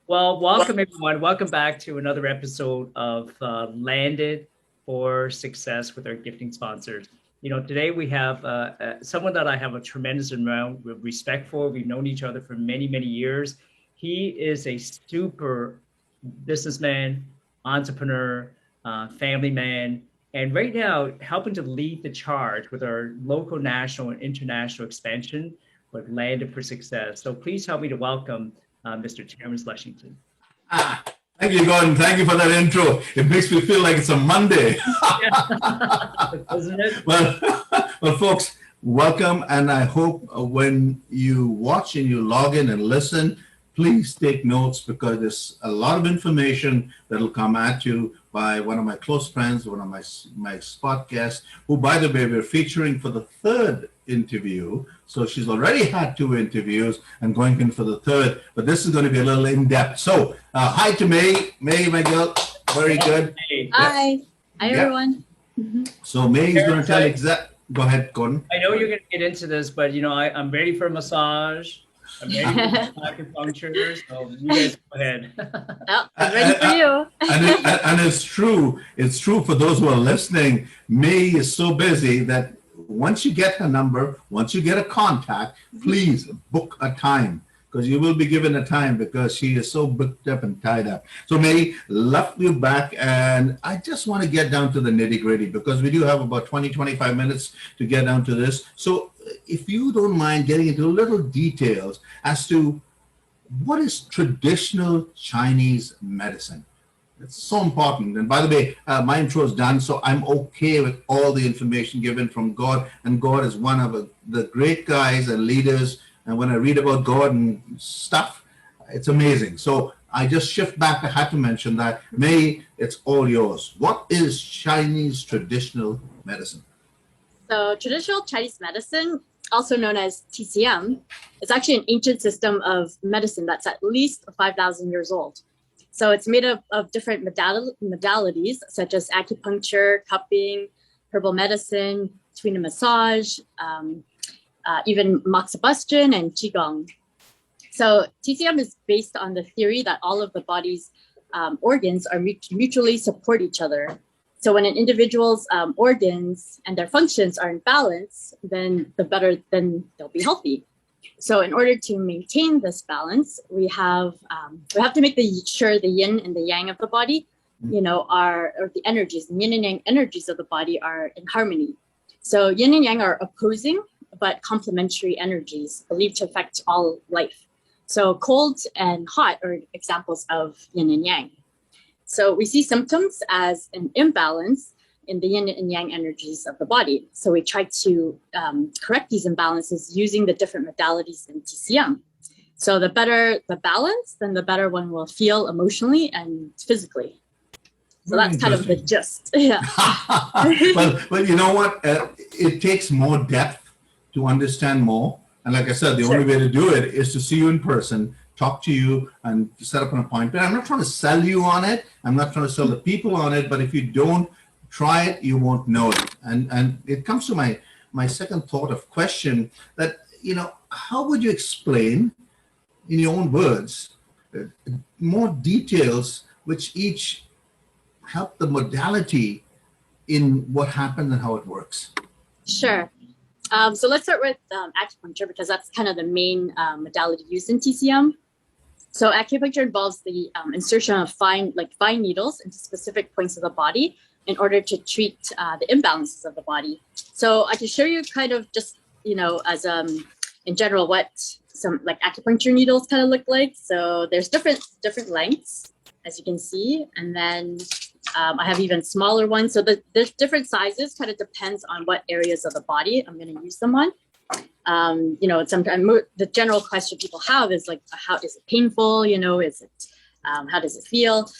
Well, welcome everyone. Welcome back to another episode of Landed for Success with our gifting sponsors. Today we have someone that I have a tremendous amount of respect for. We've known each other for many, many years. He is a super businessman, entrepreneur, family man, and right now helping to lead the charge with our local, national, and international expansion with Landed for Success. So please help me to welcome Mr. Terence Lushington. Ah, thank you, Gordon. Thank you for that intro. It makes me feel like it's a Monday. Isn't it? Well, folks, welcome. And I hope when you watch and you log in and listen, please take notes because there's a lot of information that will come at you by one of my close friends, one of my spot guests, who, by the way, we're featuring for the third interview. So she's already had 2 interviews and going in for the third, but this is going to be a little in-depth. So hi to May. May, my girl. Very good. Hi. Hi, everyone. So May is going to tell Go ahead, Gordon. I know you're going to get into this, but I'm ready for a massage. I'm ready for acupuncture, so you guys go ahead. Oh, I'm ready for you. And it's true. It's true for those who are listening. May is so busy that once you get her number, once you get a contact, please book a time because you will be given a time because she is so booked up and tied up. So May, love you back. And I just want to get down to the nitty gritty because we do have about 20, 25 minutes to get down to this. So if you don't mind getting into little details as to what is traditional Chinese medicine. It's so important. And by the way, my intro is done, so I'm okay with all the information given from God. And God is one of the great guys and leaders. And when I read about God and stuff, it's amazing. So I just shift back. I had to mention that. May, it's all yours. What is Chinese traditional medicine? So traditional Chinese medicine, also known as TCM, is actually an ancient system of medicine that's at least 5,000 years old. So it's made up of different modalities, such as acupuncture, cupping, herbal medicine, tuina massage, even moxibustion and qigong. So TCM is based on the theory that all of the body's organs are mutually support each other. So when an individual's organs and their functions are in balance, then they'll be healthy. So in order to maintain this balance, we have to make sure the yin and the yang of the body, or the energies, the yin and yang energies of the body are in harmony. So yin and yang are opposing but complementary energies believed to affect all life. So cold and hot are examples of yin and yang. So we see symptoms as an imbalance in the yin and yang energies of the body. So we try to correct these imbalances using the different modalities in TCM. So the better the balance, then the better one will feel emotionally and physically. So that's kind of the gist. Yeah. well, you know what? It takes more depth to understand more. And like I said, the only way to do it is to see you in person, talk to you and set up an appointment. I'm not trying to sell you on it. I'm not trying to sell the people on it. But if you don't try it, you won't know it. And it comes to my second thought of question that, how would you explain in your own words more details which each help the modality in what happens and how it works? Sure. So let's start with acupuncture because that's kind of the main modality used in TCM. So acupuncture involves the insertion of fine needles into specific points of the body in order to treat the imbalances of the body. So I can show you kind of just, as in general, what some like acupuncture needles kind of look like. So there's different lengths, as you can see. And then I have even smaller ones. So there's different sizes, kind of depends on what areas of the body I'm going to use them on. Sometimes the general question people have is like, how is it painful? Is it, how does it feel?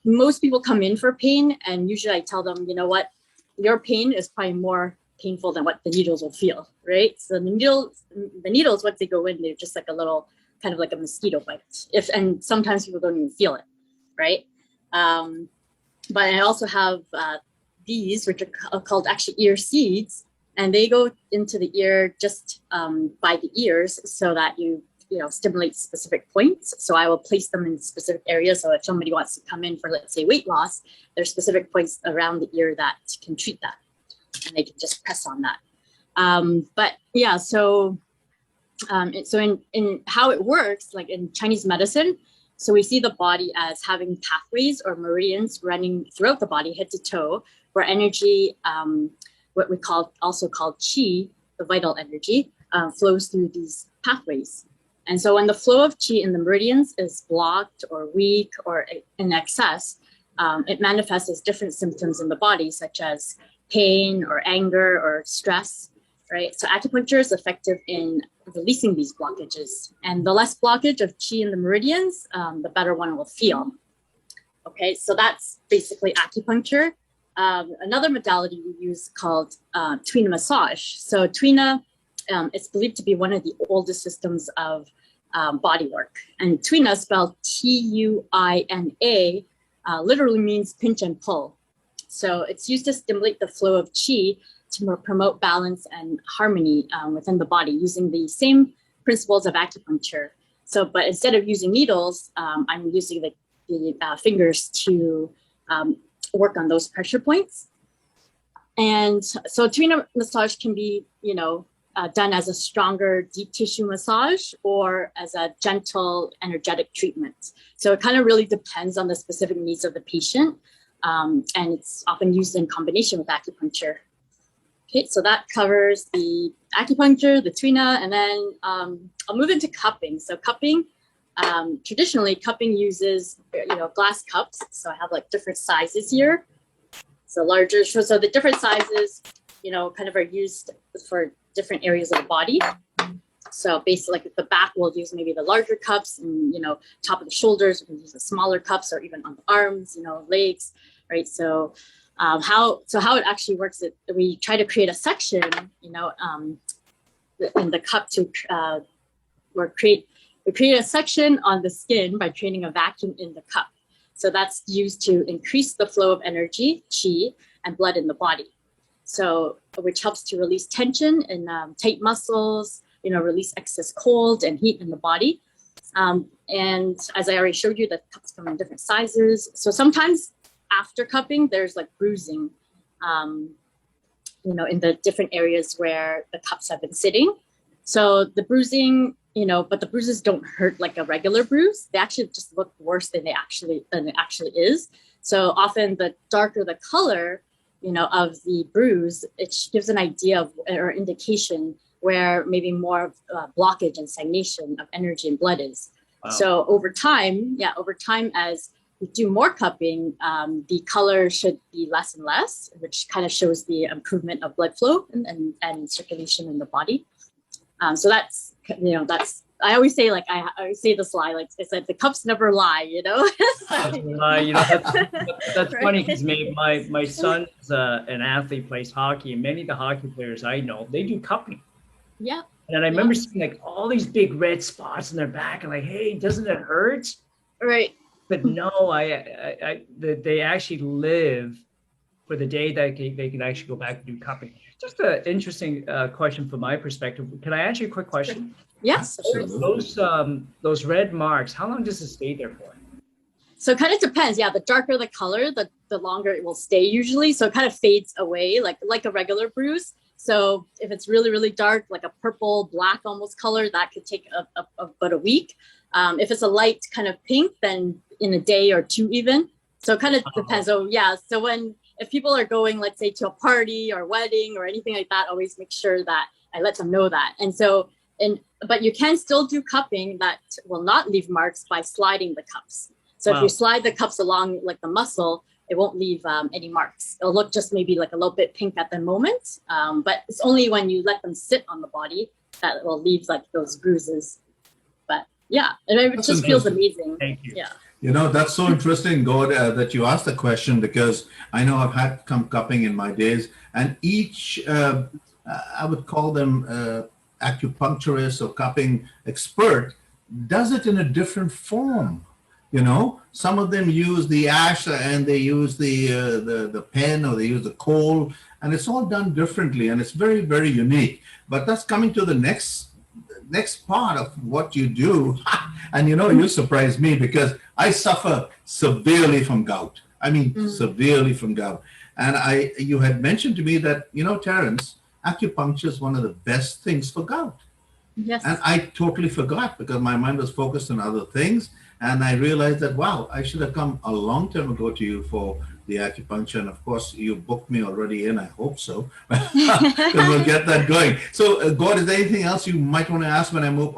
Most people come in for pain and usually I tell them, what, your pain is probably more painful than what the needles will feel, right? So the needles, once they go in, they're just like a little, kind of like a mosquito bite. And sometimes people don't even feel it, right? But I also have these, which are called actually ear seeds, and they go into the ear just by the ears so that you stimulate specific points. So I will place them in specific areas. So if somebody wants to come in for, let's say, weight loss, there's specific points around the ear that can treat that, and they can just press on that. But yeah, so in how it works, like in Chinese medicine, so we see the body as having pathways or meridians running throughout the body, head to toe, where energy, what we also call qi, the vital energy, flows through these pathways. And so when the flow of qi in the meridians is blocked or weak or in excess, it manifests as different symptoms in the body, such as pain or anger or stress, right? So acupuncture is effective in releasing these blockages. And the less blockage of qi in the meridians, the better one will feel. Okay, so that's basically acupuncture. Another modality we use called tuina massage. So tuina, it's believed to be one of the oldest systems of body work. And tuina, spelled Tuina, literally means pinch and pull. So it's used to stimulate the flow of qi to promote balance and harmony within the body using the same principles of acupuncture. So, but instead of using needles, I'm using the fingers to work on those pressure points. And so tuina massage can be, done as a stronger deep tissue massage or as a gentle energetic treatment. So it kind of really depends on the specific needs of the patient. And it's often used in combination with acupuncture. Okay, so that covers the acupuncture, the tuina, and then I'll move into cupping. So cupping, traditionally cupping uses, glass cups. So I have like different sizes here. So larger, so the different sizes, kind of are used for different areas of the body. So basically, like the back, we'll use maybe the larger cups, and top of the shoulders, we can use the smaller cups, or even on the arms, legs, right? So how it actually works is we try to create a section, in the cup to we create a section on the skin by creating a vacuum in the cup. So that's used to increase the flow of energy, qi, and blood in the body. So which helps to release tension in tight muscles, release excess cold and heat in the body. And as I already showed you, the cups come in different sizes. So sometimes after cupping, there's like bruising, in the different areas where the cups have been sitting. So the bruising, but the bruises don't hurt like a regular bruise. They actually just look worse than it actually is. So often the darker the color, of the bruise, it gives an idea of or indication where maybe more blockage and stagnation of energy and blood is. Wow. So over time, as we do more cupping, the color should be less and less, which kind of shows the improvement of blood flow and circulation in the body. So that's I always say, like, I always say this lie, like I said, the cups never lie, That's right. Funny because my son's an athlete, plays hockey, and many of the hockey players I know, they do cupping. Yeah. And I remember seeing like all these big red spots in their back, and like, hey, doesn't it hurt? Right. But no, they actually live for the day that they can actually go back and do cupping. Just an interesting question from my perspective. Can I ask you a quick question? Yes. Those red marks, how long does it stay there for? So it kind of depends. Yeah, the darker the color, the longer it will stay usually. So it kind of fades away like a regular bruise. So if it's really, really dark, like a purple, black almost color, that could take about a week. If it's a light kind of pink, then in a day or two even. So it kind of depends. So yeah, so if people are going, let's say, to a party or wedding or anything like that, always make sure that I let them know that. And so, but you can still do cupping that will not leave marks by sliding the cups. So if you slide the cups along like the muscle, it won't leave any marks. It'll look just maybe like a little bit pink at the moment. But it's only when you let them sit on the body that it will leave like those bruises. But yeah, it just feels amazing. Thank you. Yeah. That's so interesting, God, that you asked the question, because I know I've had cupping in my days, and each, I would call them acupuncturist or cupping expert, does it in a different form. Some of them use the ash and they use the pen, or they use the coal, and it's all done differently, and it's very, very unique. But that's coming to the next part of what you do, and you surprised me because I suffer severely from gout. I mean, severely from gout. And you had mentioned to me that, Terence, acupuncture is one of the best things for gout. Yes. And I totally forgot because my mind was focused on other things. And I realized that, wow, I should have come a long time ago to you for the acupuncture. And of course, you booked me already in. I hope so. We'll get that going. So, Gord, is there anything else you might want to ask when I move?